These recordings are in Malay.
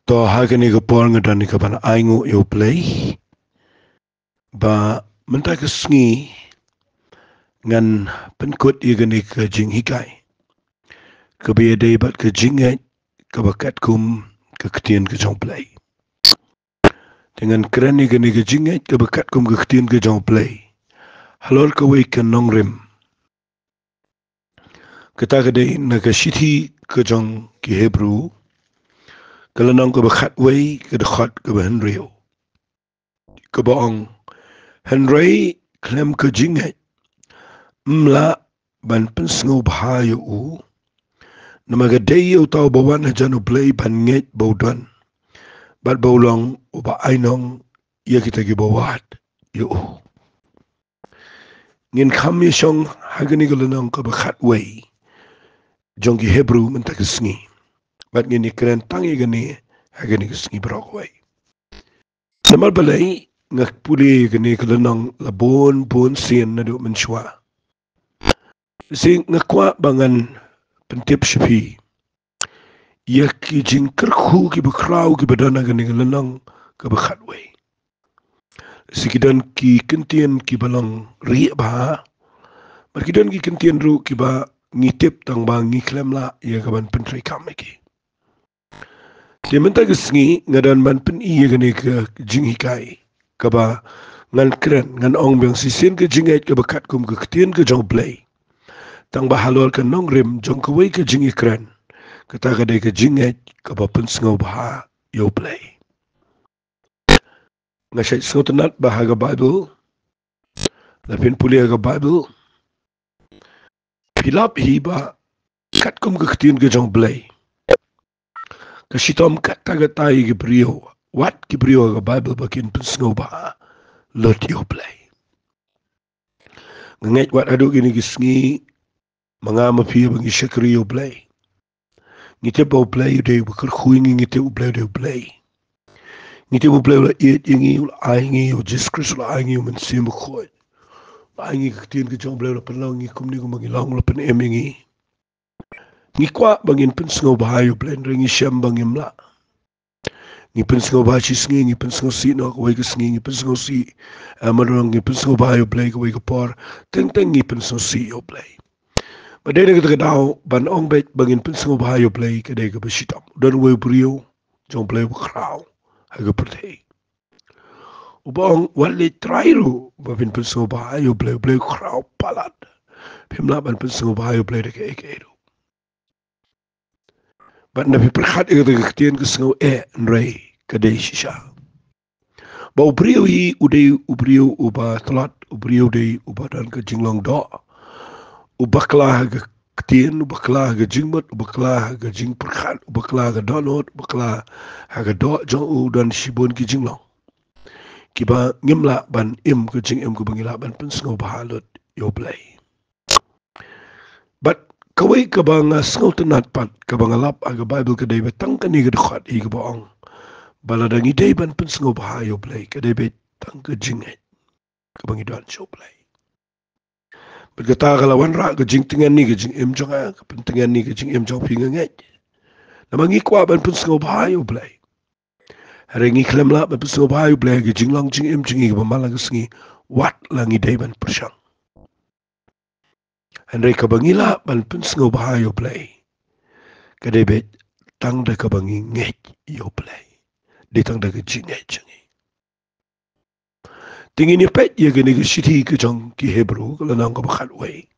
To hagani ka por ngadani ka ban aingu yo play ba menta ka sngi ngan penkut igani ka jing hikai ka be day bat ka jingai ka bakat kum ka ktien ka jong play dengan keren igani ka jingai ka bakat kum ka ktien ka jong play halor ka wei ka nongrim kata ka day na ka shithi ka jong ki Hebrew kalanong ka bakat wei ka dakhot ka ba Henryo ka baong Henry klem ka jingai mla ban pensngo bahayo u namaga day u tau bawan hajanu play ban nget baudan bat baulong u ba ainong ya kita gi bawat yo ngin kham yeshong hagani galanong ka bakhat way jongi Hebrew mentak sngi bat ngini kren tangi gani hagani sngi brok way samal balai ngak puli gani galanong labon bon sien na do menshwa sing ngakwa bangan pentip shafi ya ki jing kerkhu ki bakrau ki badana gani galanong ka bakhat way sikidan ki kentien ki balang ri ba markidan ki kentien ru ki ba ngitip tang ba ngiklem la ya kaban pentri kameki te menta gesngi ngadan ban pen iya gani ka jing hikai ka ba ngan kren ngan ong beng sisin ka jingai ka bakat kum ka ktien ka jong play tang ba halol ka nong rim jong ka wei ka jing ikren kata ka de ka jingai ka ba pen sngo ba yo play ngasai sotenat bahaga Bible lapin puli aga Bible pilap hiba kat kum ka ktien ka jong play kasitom kat taga tai ki brio wat ki brio aga Bible bakin pensngo ba lot yo play nget wat adu gini gisngi mga mapi bangi shakri yo play ngite ba play de bakar khuingi ngite u play ngite bu play la it ingi ul aingi o Jesus la aingi men sim khoi aingi ktien ka jong play la penlang ngi kumni ko mangi lang la pen emingi ngi kwa bangin pensngo ba yo play ringi sham bangim la ngi pensngo ba chi sngi ngi pensngo si no ko wei ka sngi ngi pensngo si amadong ngi pensngo ba yo play ko wei ka por teng ngi pensngo si yo play badai ka daw ban ong bet bangin pensngo ba yo play ka de ka basitam don wei brio jong play ba kraw ha ka pertei ubong wali trairu babin pensngo ba yo play kraw palat pimla ban pensngo ba yo play de ka ekeru bat na perkhat ka de ktien ka sngo nrei ka de shisha ba ubrio yi udei ubrio uba tlat ubrio de uba dan ka jinglong do ubakla ga ktien ubakla ga jingmat ubakla ga jing perkhat ubakla ga donot ubakla ga do jong u dan shibon ki jinglong kiba ngimla ban im ka jing im ko bangila ban pensngo bahalot yo play but kawai ka banga sngotenat pat ka banga lap aga Bible ka de betang ka ni ga khat i ga bong baladang idei ban pensngo ba yo play ka de betang ka jinget ka bangi dan show play berkata kalau wan ra ka jing tingan ni ka jing im jong ka pentingan ni ka jing im jong pinga nget namangi kwa ban pensngo ba yo play hari ngi klem la ban pensngo ba yo play ka jing lang jing im jing ka malang sngi wat lang idei ban persang Henry ka bangila ban pensngo ba yo play ka de bet tang da ka bangi nget yo play de tang da ka jing nget jangi tingin ni pet ya gani ka shiti ka jong ki Hebrew ka lanang ka bakat way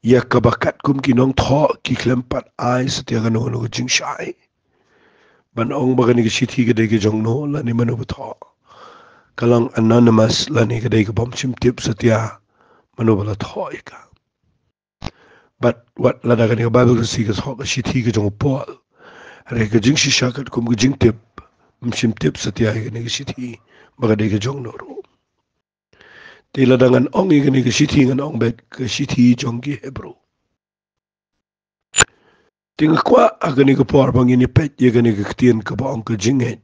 ya ka bakat kum ki nong tho ki klempat ai setia ka no ka jing shai ban ong ba gani ka shiti ka de ka jong no la ni manu ba tho kalang anonymous la ni ka de ka bom chim tip setia manu ba la tho ka but what la da gani ka Bible ka si ka tho ka shiti ka jong Paul re ka jing shisha ka kum ka jing tip chim tip setia ka ni ka shiti ba de ka jong no ro tila dengan ong igani ka shiti ngan ong bet ka shiti jong ki Hebrew tinga kwa agani ka por bang ini pet igani ka ktien ka ba ong ka jinget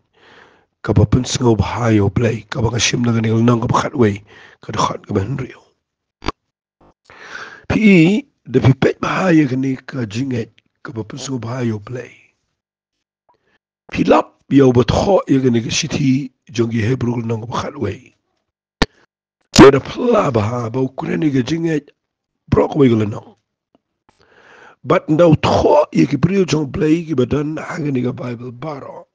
ka ba pensngo ba hayo play ka ba ka shim na gani nang ka ba khatway ka da khat ka ba henrio pi de pi pet ba hayo gani ka jinget ka ba pensngo ba hayo play Pilap yau batho yagani ke siti jongi Hebrew nang bakhatway. Wada pla baha ba ukurani ke jinget Brockway nang. But ndau tho yaki brio jong play ki badan hagani ke Bible baro.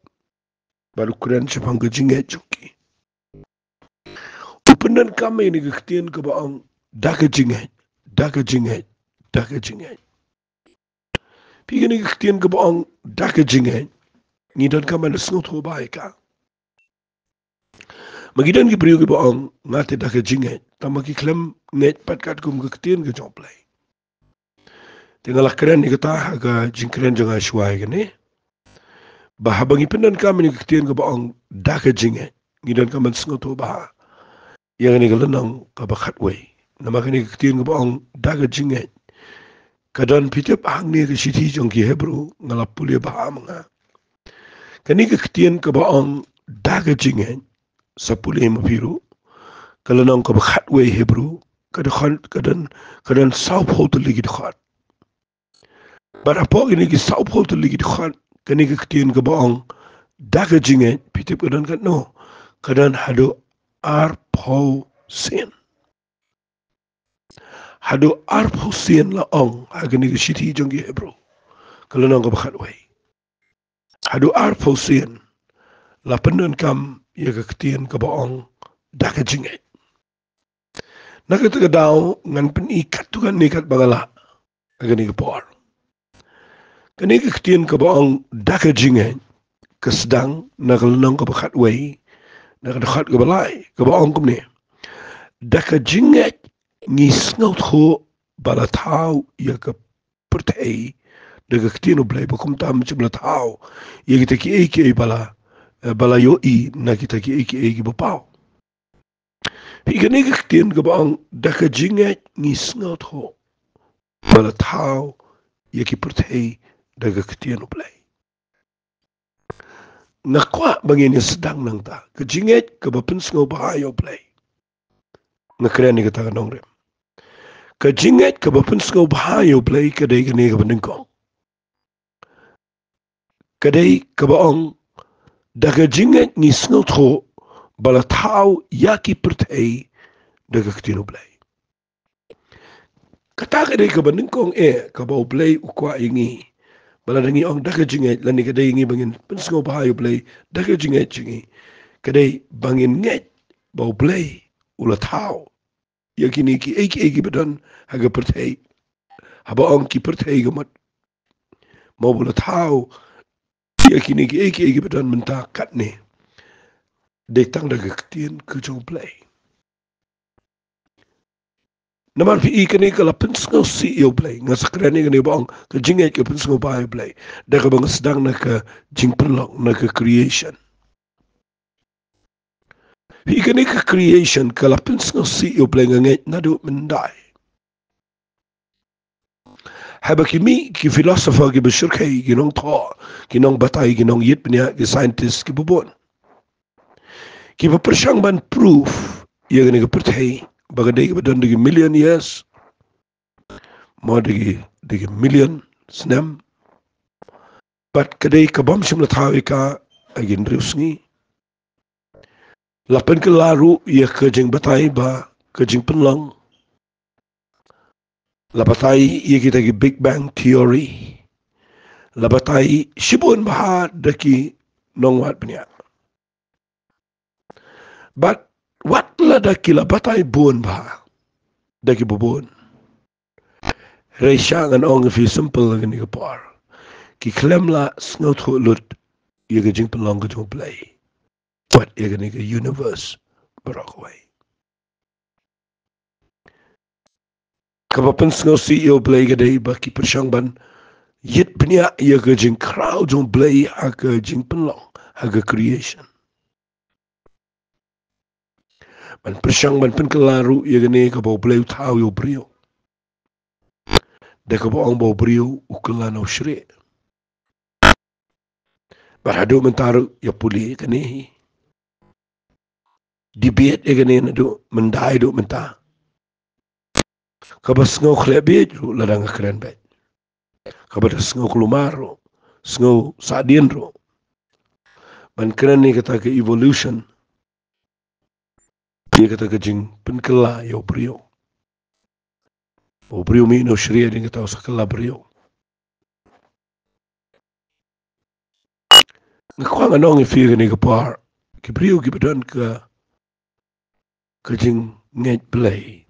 Baru kuran sepang ke jinget jongi. Upenan kami ni ke ketien ke baang daka jinget. Pigani ke ketien ke baang daka jinget. Ngidan kami na snot ho bae ka. Magidan ki brio ki baang ngate daka jinget. Tama ki klem net patkat kum ke ketien ke jong play. Tinggal keren ni kata aga jingkeren jangan syuai gini. Bahabangi penan kami ni ketien ke baang daka jinget. Ngidan kami snot ho bae. Yang ni kelenang kabakat way. Nama kini ketien ke baang daka jinget. Kadan pitip hang ni ke siti jong ki Hebrew ngalap pulia baha mga. Kani ke ketien ke baang daka jinget. Sapuli mapiru. Kelenang kabakat way Hebrew. Kadan saup hotel lagi dekat. Barapa ini ki saup hotel lagi dekat. Kani ke ketien ke baang daka jinget. Pitip kadan kat no. Kadan hado arpau sen. Hado arpau sen la ong agani ke siti jong ki Hebrew. Kelenang kabakat way. Hado arpau sen la penan kam ya ke ketien ke baang daka jinget. Nakita daw ngan penikat tu kan nikat bagala agani ke por. Kani ke ketien ke baang daka jinget kesedang nakalenang kabakat way nakadekat ke balai ke baang kum ni. Daka jinget ngisngaut ho bala tau ya ke pertai daga ketien oblay bakum tam cibla tau ya kita ki eki bala yoi na kita ki eki bapau. Pigani ke ketien ke baang daka jinget ngisngaut ho bala tau ya ki pertai daga ketien oblay. Nakwa bangin sedang nang ta ke jinget ke bapens ngau bahayo oblay. Nakren ni kata kanong rem. Kajinget ke bapens ngau bahayo oblay kadai kani ke benengkong. Kadai ke baang daga jinget ngisngaut ho bala tau ya ki pertai daga ketien oblay. Kata kadai ke benengkong ke bau oblay ukwa ingi. Bala dangi ong daga jinget lani kadai ingi bangin pens ngau bahayo oblay daga jinget jingi. Kadai bangin nget bau oblay ula tau. Ya kini ki eki badan haga pertai. Haba ong ki pertai gamat. Mau bula tau. Ya kini ki eki badan mentah kat ni. Detang daga ketien ke jong play. Naman pi ikan ni kala pensengau si yo play. Ngas kerani kani baong ke jinget ke pensengau bahay play. Daga bang sedang na ke jing perlong na ke creation. Ikan ni ke creation kala pensengau si yo play nganget nadu mendai. Haba kimi ki filosofer ki besyurkai ginong tho, ginong batay, ginong yit penya, ki scientist ki bubon. Ki bepersyang ban proof, ya gani ke pertai, bagadai ke badan digi million years, mau digi million, senam, bat kadai ke bam simla thawi ka, agin riusngi. Lapan ke laru, ya ke jeng batay ba, ke jeng penlang, labatai ia kita ki Big Bang Theory. Labatai sibun baha daki nongwat penya. But what la daki labatai buon baha daki bubun. Reisha ngan ong fi simple ngani ke par. Ki klem la snot ho lut ia ke jing pelong ke jong play. What ia ke universe berakawai. Kapapan sngo CEO play kadai baki persyang ban yit penya ia ke jing crowd jong play ha ke jing penlong ha ke creation. Ban persyang ban pen kelaru ia gani ke bau play tau yo brio. Dek ke bau bau brio ukulan au syri. Baradu mentaru ya puli kani. Debate ia gani nadu mendai do mentah. Kabas ngau khlebet ru ladang keren bet. Kabas ngau kelumar ru, ngau sadien ru. Man kena ni kata ke evolution. Dia kata ke jing penkela yo brio. O brio mi no shria dia kata sakala brio. Ngkuang anong ifi ke ni ke par. Ke brio ke bedan ke jing ngej play.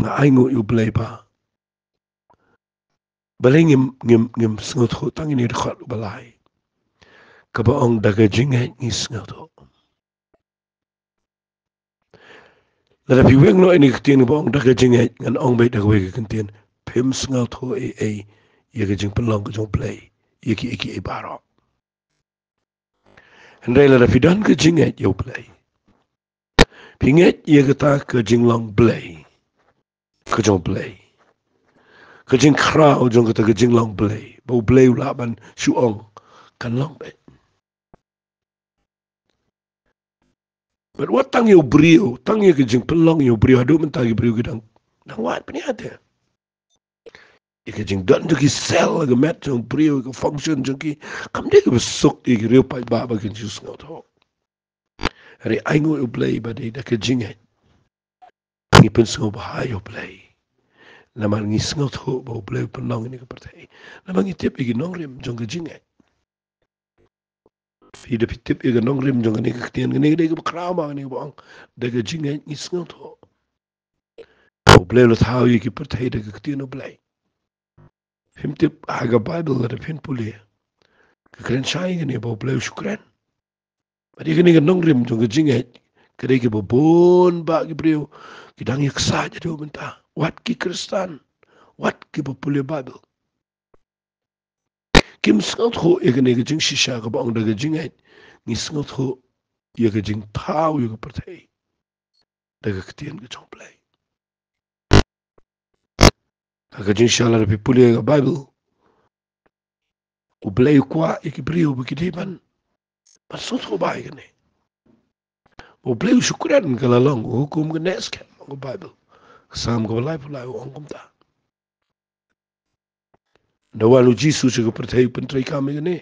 Nga aingu yo play pa. Balai ngim sengot ho tang ini dekat balai. Kabaong daga jing ngej ngis ngato. Lada piweng no ini ketien kabaong daga jing ngej ngan ong bay daga wege ketien. Pim sengot ho ia ke jing penlong ke jong play. Ia ki iki barok. Hendai lada pidan ke jing ngej yo play. Pinget ia kata ke jing long play. Ke jong play. Ke jing krau jong kata ke jing long play. Bau play ulaban suong kan long bay. But what tang yo brio, tang yo ke jing pelong yo brio adu mentagi brio gedang. Nang wat pani ada. Ike jing dan joki sel ke mat jong brio ke function joki kam dia ke besok ike rio pai ba ba ke jus ngot ho. Hari aingo yo play ba de da ke jing het. Ngi pen so ba yo play. Nama ngi ngot ho ba play pelong ini ke partai. Nama ngi tip ike nong rim jong ke jing het. Ida pitip ike nong rim jong ke ketien ke ke krama ke bang da ke jing het ngi ngot ho. O play lo thau ye ki partai da ke ketien o play. Him tip haga Bible da pin puli. Ke kren shai ni bo play shukran. Mari ke ni ke nong rim jong ke jing het. Ke ke bo bon ba ke brio. Ki dang yak sa ja do menta. Wat ki Kristan. Wat ki bo puli Bible. Kim sngot ho ye ke ni ke jing shisha ke bang da ke jing het. Ni sngot ho ye ke jing thau ye ke partai. Da ke ketien ke jong play. Ka jing shala da pipuli ke Bible. O play kwa iki brio bekidiban. Pasot ko ba ke ni. O play shukran ke lalong hukum ke nesken ke Bible. Sam ke life la o ongkom ta. Da walu Jesus ke partai pentrai kami ke ni.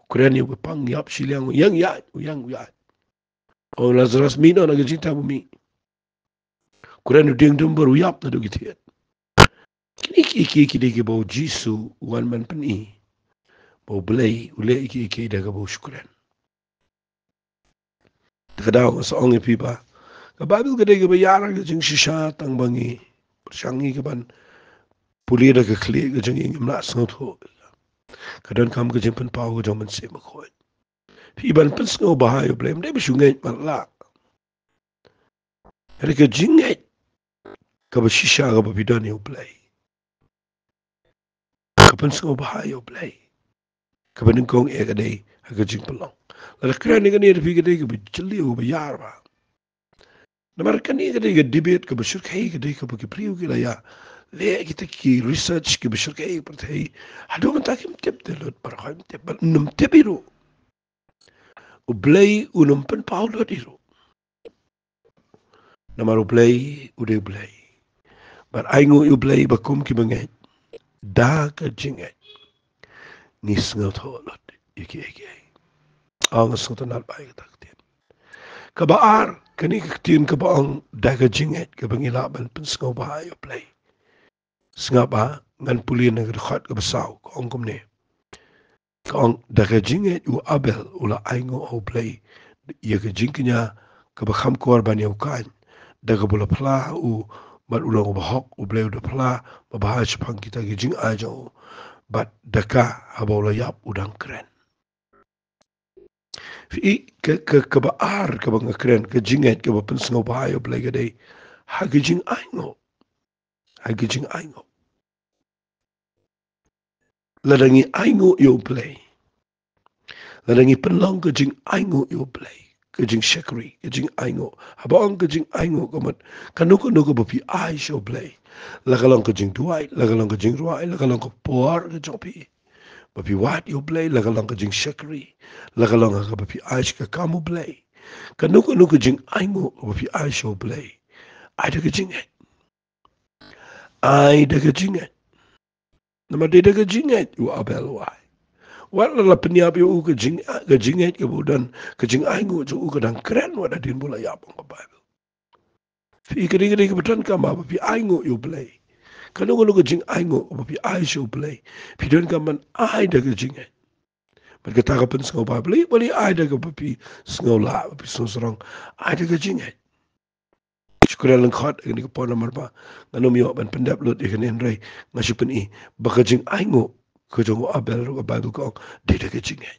Ukuran yo ke pang yap silang yang ya. O Lazarus mina na ke cinta bumi. Ukuran yo ding dumber yap na do gitian. Iki de ke bau Jesus wan man peni. Bau belai ule iki da ke bau syukuran. Kadang seorang pipa. Ke Bible ke de ke bayar ke jing shisha tang bangi. Persangi ke ban puli da ke kli ke jing ingim nak sengot ho. Kadang kam ke jing pen pau ke jong men se makoi. Piban pen sengot bahaya blame de besungai malak. Hari ke jing ke shisha ke bidan yo play. Kapan sengot bahaya play. Kapan kong ke de ke jing pelong. Lalu keren ni kan ni pergi kedai ke berjeli ke bayar ba. Nampak kan ni kedai ke debate ke bersyukai kedai ke pergi priu ke lah ya. Le kita ki research ke bersyukai pertai. Aduh mentah kim tip delut berkau tip enam tip itu. Ublay unum pen pau lot itu. Nama ublay udah ublay. Bar aingu ublay bakum ki bengai. Da ke jingai. Nis ngot holot iki. Ang sultan al baik tak. Kabaar kani ketien kabaang daga jinget kabangilaban pen sengaw bahaya play. Sengaw ba ngan puli na dekat ke besau ka ongkom ne. Ka daga jinget u abel ula aingo au play. Ia ke jingknya kabakam korban yang kan. Daga bola pla u bat ulang bahok u play udah pla babahaya sepang kita ke jing aja u bat daka habaula yap udang keren. Ke baar ke bang keren ke jinget ke bapen sengaw bahaya play ke day hagijing aingo ladangi aingo yo play ladangi penlong ke jing aingo yo play ke jing shakri ke jing aingo habang ke jing aingo kamat kanuko bapi ai show play lagalong ke jing duai lagalong ke jing ruai lagalong ke por ke jopi bapi wat yo play lagalong ke jing shakri lagalong ke bapi ai ke kamu play kanuko jing aingo bapi ai show play ada ke jinget ai da ke jinget nama de da ke jinget u abel wai Wala la peniap yu ke jinget ke budan ke jing aingu jo u kadang keren wada din bola ya bang Bible. Fi kering ke betan ka ma fi aingu yu play. Kalau kalau ke jing aingu fi ai show play. Fi don ka man ai da ke jinget. Mereka tak akan sengau Bible boleh ai da ke fi sengau la fi sosrong ai da ke jinget. Syukur lang khat ini ke pon nomor ba. Ngano mi ban pendap lut ikan enrai ngasupen I baka jing aingu ke jongo abel ro Bible ko de da ke jinget.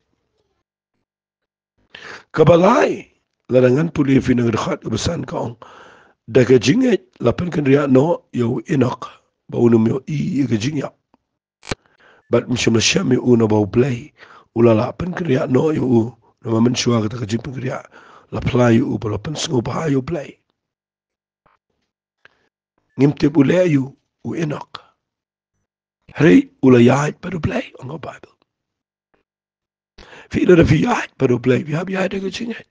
Kabalai larangan puli finang rekhat kebesan kaong daga jinget lapan kan ria no yo inok ba unum yo I ke jingya bat misham sham yo una ba play ula lapan kan ria no yo u nama menshua ka jing kan ria la play yo ba lapan sngo ba yo play ngimte ule yo u inok hari ula yahat ba do play on the Bible fi ila fi yahat ba do play bi yahat daga jinget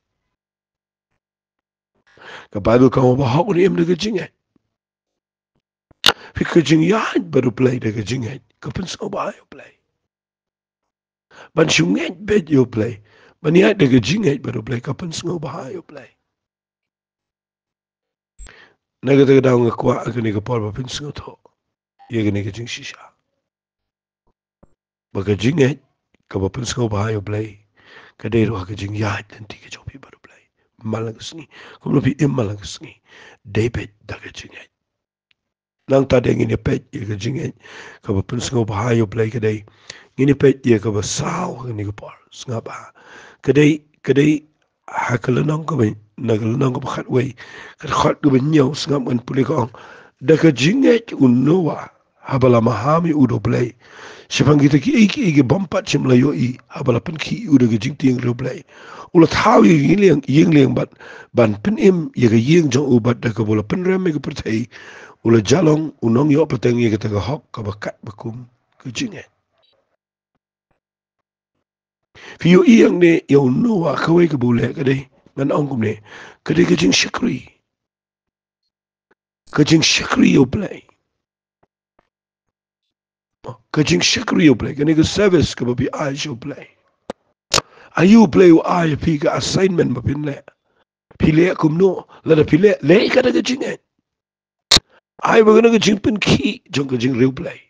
ka Bible ka ba ha ni em daga jinget fi ka jing yahat ba do play daga jinget ka pen sngo ba yo play ban shunget bet yo play ban yahat daga jinget ba do play ka pen sngo ba yo play naga daga daw nga kwa agani ka por ba pen sngo to yegani ka jing shisha ba ka jinget ka ba pen sngo ba yo play ka dei ro ka jing yahat dan ti ka jopi ba do play malangas ni kum lo pi im malangas ni David daga jinget nang ta deng ni pet ye ka jinget ka ba pen sngo ba yo play ka dei ngini pet ye ka ba sao ni ka por snga ba kadai hakalanang ko ba nagalanang ko khat way khat ko ba nyaw snga man puli ko daga jinget unowa habala mahami udo play sipangita ki iki bompat chim layo I habala pen ki udo ga jingting ro play ula thaw ying bat ban pen im ye ga ying jong ubat daga bola pen rem ga pertai ula jalong unong yo pateng ye ga taga hok ka ba kat bakum ka jinget Fiyo iyang ne yaw noa kawai ka bule ka dai ngan ongkum ne ka dai ka jing shakri yo play ka jing shakri yo play ka ne ka service ka babi ay yo play ayu play o ay pi ka assignment ba pin le pile kum no la da pile le ka da ka jing ay ba ka jing pin ki jong ka jing real play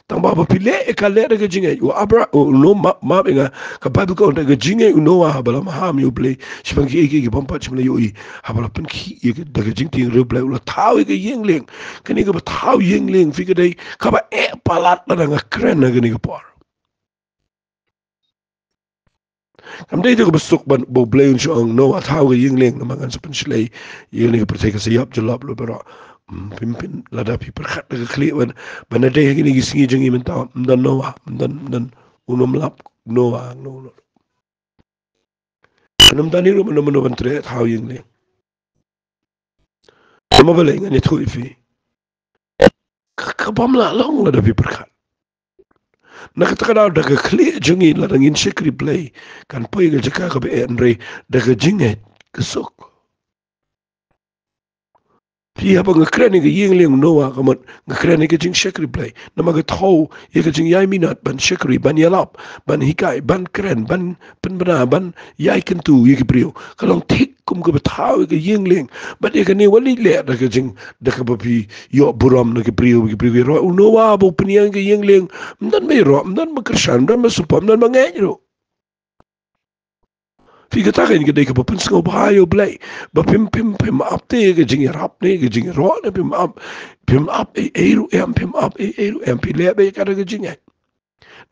tang ba pile e ka le da ka jinge u abra o no ma nga ka ba ko da ka jinge u no ha bala ma ha mi u play shpang ki ki bompa chim le yo I ha bala pen ki e da ka jing ting re play u la taw e ka yeng leng ka ni ka ba taw yeng leng fi ka dai ka ba e palat la nga kren na ka ni ka por kam dai ka besuk ban bo play un shong no ha taw ka yeng leng na mangan sa pen shlei ye ni ka protect sa yap jalap lo bero pimpin lada pi perkhat daga kli ban ada yang ini gisingi jengi menta dan noa dan unum lap noa no kanam tani ro mano bantre how ying le sama bale ngani thu ifi kabam la long lada pi perkhat nakataka daga kli jengi lada ngin shikri play kan poi ga jaka ka be enre daga jinget kesuk Pia apa ngekren ke yeng leng noa kamat ngekren ke jing shakri play nama ke thau ye ke jing yai minat ban shakri ban yalap ban hikai ban kren ban penbena ban yai kentu ye ke brio kalong tik kum ke thau ke yeng leng ban ye ke ne wali le da ke jing da ke babi yo buram na ke brio ro noa bo peniang ke yeng leng mdan me ro mdan me krishan mdan me supam mdan me ngero Fica tá que dei que para pensar o baio play, ba pim up te que jingi rap ne que jingi ro ne pim up pim up pile be cara que jingi.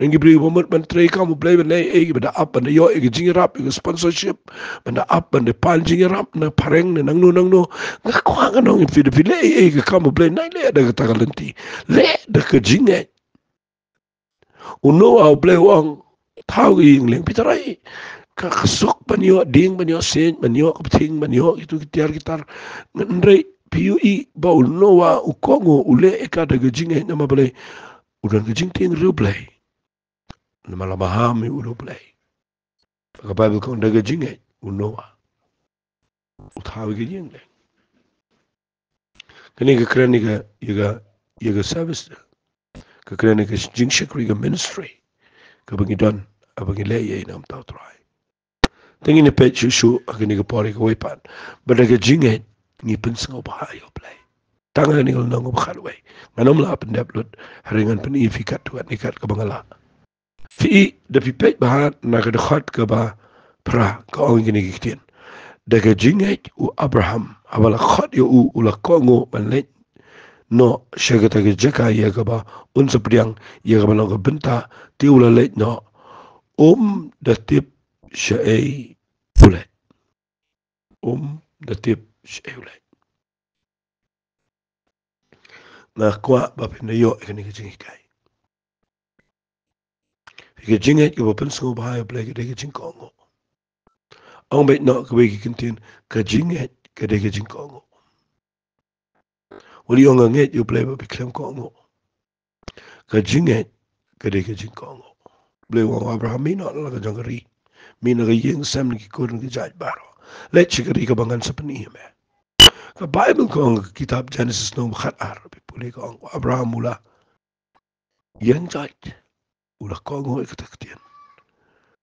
Nengi bri moment man trei kamu play ben e ba up and yo que jingi rap que sponsorship ben up and pan jingi rap na pareng ne nang no nga kwa nga nong fi de pile que kamu play nai le da ta galenti le da que jingi. Uno au play wang tau ing leng pitarai kakasuk banyo ding banyo sen banyo kapting banyo itu gitar ngandre PUI baul noa ukongo ule eka daga jinge nama balai udan gajing ting real play nama lama hami udo play ka Bible kong daga jinge unoa utawi ga jinge kani ka krani ka yaga service ka krani ka jing shakri ka ministry ka bangi don abang ile ye nam tau try tingin ni pet shushu agini ga pori ga wepan badaga jinget ni pensang bahayo play tangan ni ngol nang bakhalway nganom la pendep lut haringan pen ifikat tuat nikat ka bangala fi da pipet bahat na ga khat ka ba pra ka ong gini gitien daga jinget u Abraham awala khat yo u ula kongo manlet no shagata ga jaka ya ga ba unsa priang ya ga ba benta ti ula let no da tip shay ulet da tip shay ulet na kwa ba pinda yo ikani ga jinget kai ga jinget ga ba penso ba ya play ga jing kongo ong bet no ka wegi kintin ka jinget ka de ka jing kongo wali ong nget you play ba biklem kongo ka jinget ka de ka jing kongo play wa Abraham mina la ka jangari mina ga yeng sam ni ko ni jaj baro let chikari ka bangan sa pani me ka bible ko ang kitab Genesis no khat ar bi puli ko ang Abraham mula yen jaj ula kongo ikataktian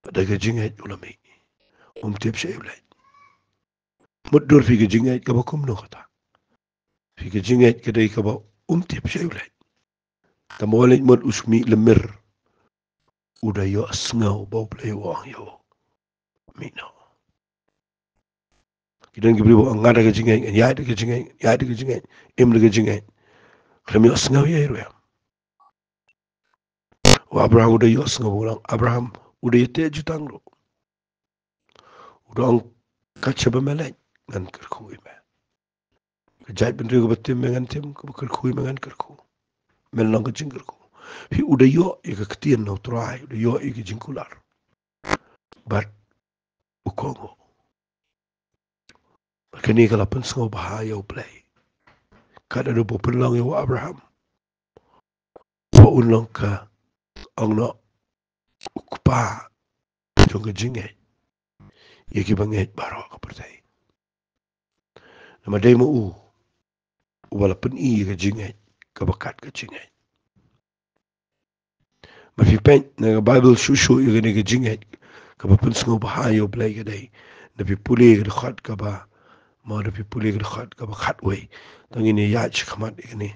da ka jinget ula mi tip shay ulay mudur fi ka jinget ka ba kumno kata fi ka jinget ka day ka ba tip shay ulay tamolit mod usmi lemir udah yo asngaw bau play wang yo mino kidan gibri bo ngada ka jinget ya de ka jinget im de ka jinget kami asngaw ya ro wa Abraham udah yo asngaw ulang Abraham udah yete jutang ro udah ang kacha ba melek ngan kerkui me kajai ben rego batim ngan tim ko kerkui ngan kerku mel nang ka jingkerku hi udah yo ika ketien no try udah yo ika jingkular but ukongo kani kala pensong bahaya play kada do pelang yo Abraham wa unlang ka ang no ukpa jong ka jinget yaki banget baro ka pertai nama demo wala pen i ka jinget ka bakat ka jinget mafi pen na Bible shushu yaki ka jinget ka pensong bahaya play ka day na pipuli ka khat ka ba ma da pipuli ka khat ka ba khat way tangini ya chikamat ikani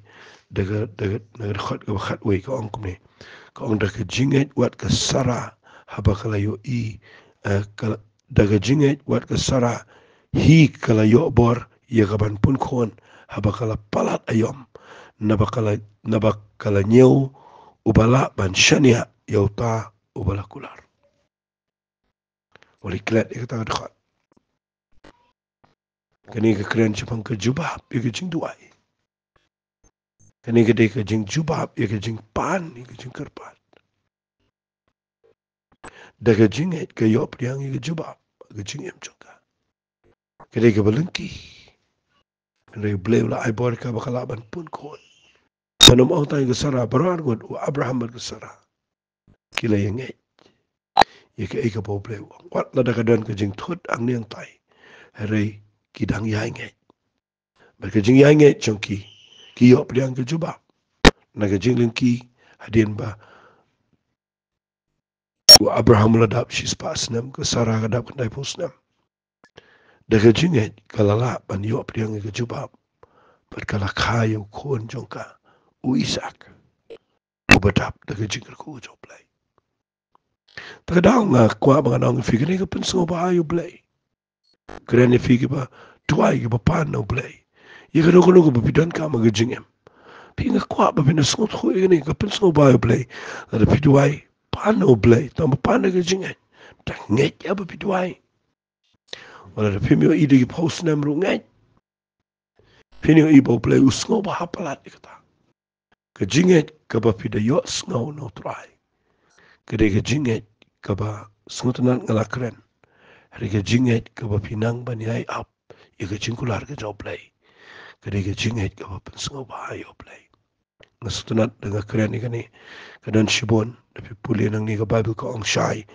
daga na khat ka ba khat way ka ong kumne ka ong da ka jinget wat ka sara haba kala yo daga jinget wat ka sara hi kala yo bor ya kaban pun kon haba kala palat ayom naba kala nyeu ubala ban shania yauta ubala kular wali klet ikata khat kani ka kren chipang ka jubab ika jing duai kani ka de ka jing jubab ika jing pan ika jing kerpat daga jinget ka yop yang ika jubab ika jing em chongka kani ka balengki kani blay ula ai bor ka bakalaban pun kon manom ang tayo ka sara barar god o Abraham ka sara kila yang ika po blay wat la daga dan ka jing thut ang niyang tay haray kidang yainget mereka jing yainget chongki ki yop yang ka jubab naga jing lengki hadin ba wa Abraham ladap shispa ke Sarah kadap kendai pusnam daga jinget kalala ban yop yang ke jubab berkala kayu kon jongka u Isak u badap daga jingker ku joplay tagadaw nga kwa mga nang figure ni ka penso ba ayo play kren ni figure ba tuai ke papan no play ye ka no ko bidan ka mga jingem pinga kwa ba pinasngot ko ni ka penso ba ayo play la piduai pano play tamba pano ka jinget tak nget ya ba piduai wala da pimio ide ki post nam ru nget pinio ibo play usngo ba hapalat ikata ka jinget ka ba pida yo sngo no try ka de ka jinget ka ba sngutanan ngalakren hari ka jinget ka ba pinang ba ni up ya ka jingkular ka job play ka de ka jinget ka ba pensngo ba ayo play nasutunat dengan keren ni kadan shibon tapi puli nang ni ka Bible ka ong shai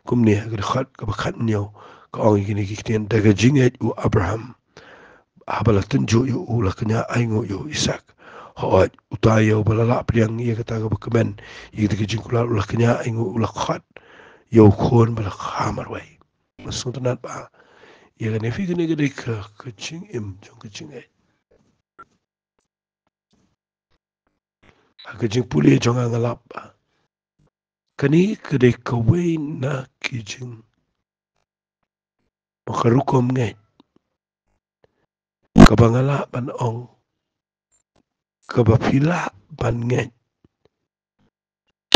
kumni ka khat ka khat nyo ka ong gini kitian daga jinget u Abraham habala tunju yu u la kanya aingo yu Isak hoat utayo balala priang ni ka ta ka kemen yi ka jingkula u la kanya aingo u la khat Yo khon bala khamar wai. Masung tanat ba. Ya kan fi gani gede ke ching im jong ke ching ai. Ke ching puli jong ngalap ba. Kani gede ke wei na ki ching. Makarukom ngai. Kabangala ban ong. Kabapila ban ngai.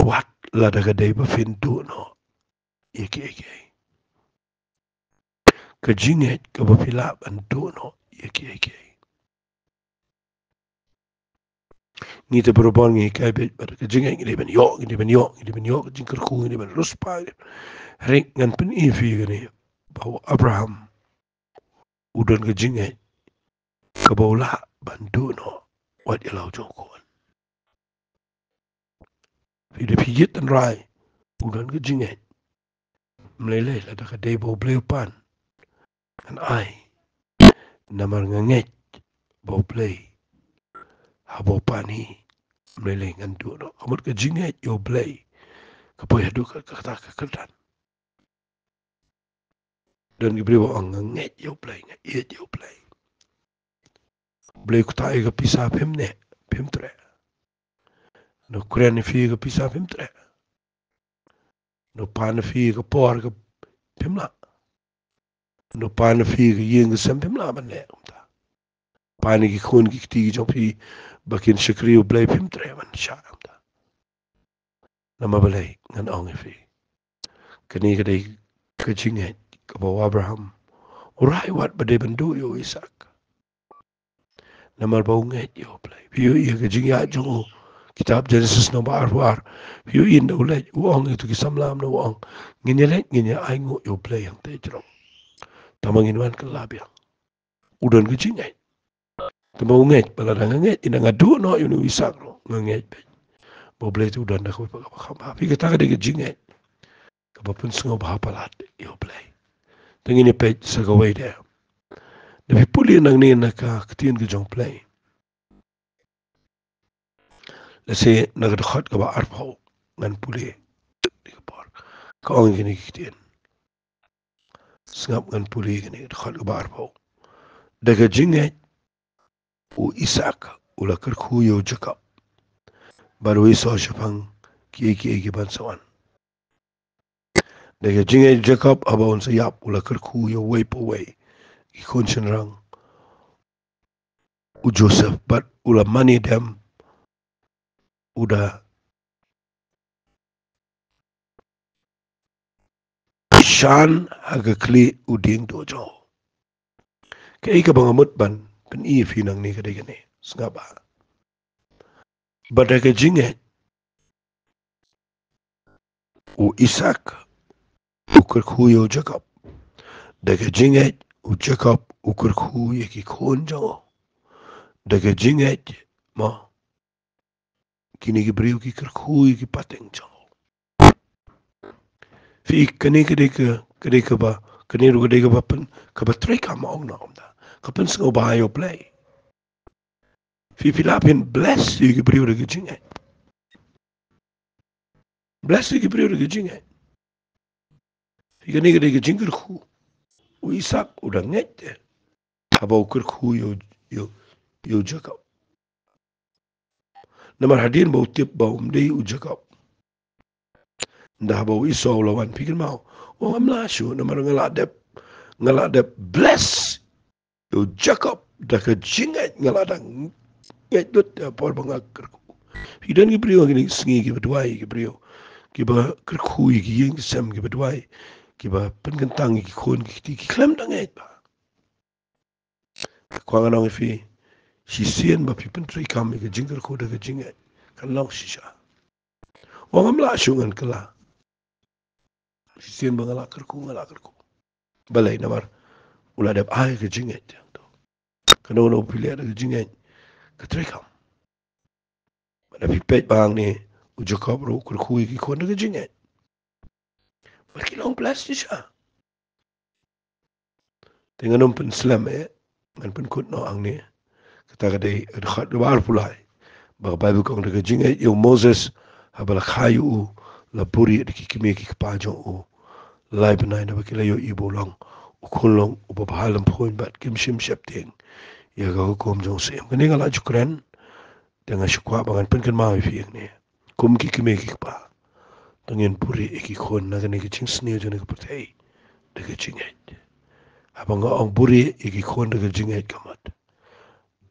Wat lada gede ba fintu no. Eki. Kajinget kabapila ban tu no. Eki. Ngita berubah ngi kabit bar kajinget ngini ban yo kajing kerku ngini ban ruspa. Ring ngan pen ifi gani. Bahwa Abraham udan kajinget kabaula ban tu no. Wat ilau jongkon. Fide pijit dan rai. Udan kajinget. Meleleh lada kadai bau bleu pan. Kan ai. Namar nganget bau play. Habau pani. Meleleh ngan tu no. Kamut kajinget yo play. Kapoy hadu kata kekedan. Dan gibri wa nganget yo play. Nganget yo play. Play kutai ka pisah pem ne. Pem tre. No kuren fi ka pisah pem tre. No pan fi ka por ka pem la. No pan fi ka yeng ka sem pem la ban le. Pani ki khun ki kiti ki jong fi bakin shakri yo play pem tre ban sha. Nama balay ngan ong fi. Kani kadai kajinget kabaw Abraham. Urai wat badai bandu yo Isaac. Namar bau nget yo play. Piyo iya kajingat jong kitab Genesis no war. Piyo in na ulay uong itu kisamlam na uong. Nginya aingo yo play yang tejrong. Tamangin wan kalabiang. Udan kajinget. Tamau nget baladang nget ina ngadu no yun Isaac no nget. Bau play itu udan na kawai pagkakama. Piyo kata kadai kajinget. Kapapun sungaw bahapalat yo play. Tengini page sa gaway dia. Nabi puli nang ni nakakatiyan ka jong play. Lasi nagadakot ka ba arpaw ngan puli. Di ka par. Kaong gini kitiyan. Sangap ngan puli gini dakot ka ba arpaw. Daga jinget u Isaac ula kerkuyo Jacob. Baru iso syapang kiye bansawan. Daga jinget Jacob abawan sayap ula kerkuyo way po way. Ikon senrang u Joseph but ula mani dem udah Shan haga kli uding dojo. Kaya ka bangamut ban pen ifi nang ni kadai gani. Sengaba. Badaga jinget u Isaac u kerkuyo Jacob. Daga jinget u Jacob u kerkuyo ki konjo. Daga jinget ma kini gibriu ki kerkuyo ki pateng jo. Fi kani kadai ka ba kani ru kadai ka ba pen ka ba treka maong na omda. Ka pen sengaba ayo play. Fi Philippine bless you gibriu daga jinget. Bless you gibriu daga jinget. Fi kani kadai ka jingker ku. U Isaac udah nget. Habau kerku yo Jacob. Namar hadin bau tip bau mdei u Jacob. Ndah bau iso lawan pikir mau. Oh amlasyo namar ngaladep bless yo Jacob. Dah ke jinget ngaladang nget dut por bangak kerku. Hidan gibriyo gini sengi gibaduai gibriyo. Giba kerku gi yeng sem gibaduai. Giba penkentang gi kon gi klem danget ba. Kwangan nang fi si sien ba pi pentri kam ke jingker ko daga jinget kan long sisa. Wang amla syungan kala. Si sien ba ngala kerku. Balai namar ula dap ai ke jinget yang tu. Kano no pilih daga jinget ke trekam. Mana pi pet bang ni ujakap ro kerku ki kon daga jinget. Baki long plus sisa. Tengah nompen Islam ngan pen kut no ang ni. Kata kadai dekat luar pulai. Baka Bible kong daga jinget yung Moses habala kayu la puri di kime ki pa jo o lai banai na bakila yo ibo long ukulong ubabahalam point bat kim shim shep ting ya ga hukum jong sem kene ngala jukren dengan syukwa bangan pen kan mai fi ne kum ki kime ki pa tangin puri ki khon na kene ki ching sne jo ne ko patai de ki ching et abang ong puri ki khon de ki ching et kamat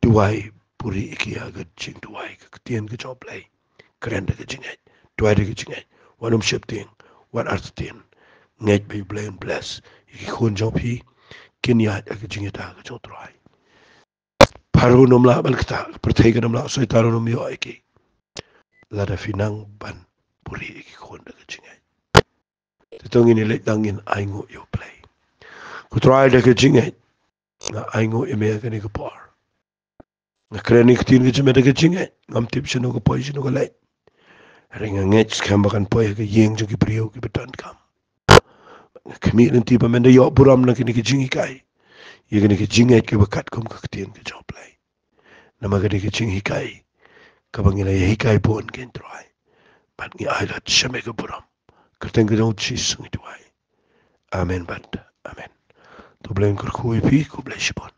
duai puri ki aga ching duai ka tien ki job lai kren de ki ching et duai de ki ching et wanum shep ting wan art tin nget be blame bless ki khon jo phi kin ya aga ching eta ka jo trai paru nom la bal kita pertai ka nom la so taru nom yo ki la da finang ban puri ki khon de ki ching et tong ini lek tangin aingo yo play ku try de ki ching et na aingo eme ka ni ka par na kreni ki tin ki chme de ki ching et ngam tip shino ko poi shino ko lai ringa nget skam bakan poi ka yeng jo ki brio ki betan kam kemi nen tipa mende yo buram na kini ki jingi kai ye kini ki jingi ki bakat kum ka tin ki job lai na ma kini ki jingi kai ka bangila ye hikai bon ken try bat ngi ai lat shame ka buram ka teng ka don't chi sungi tuai amen bat amen to blame kur kui pi ku bless bon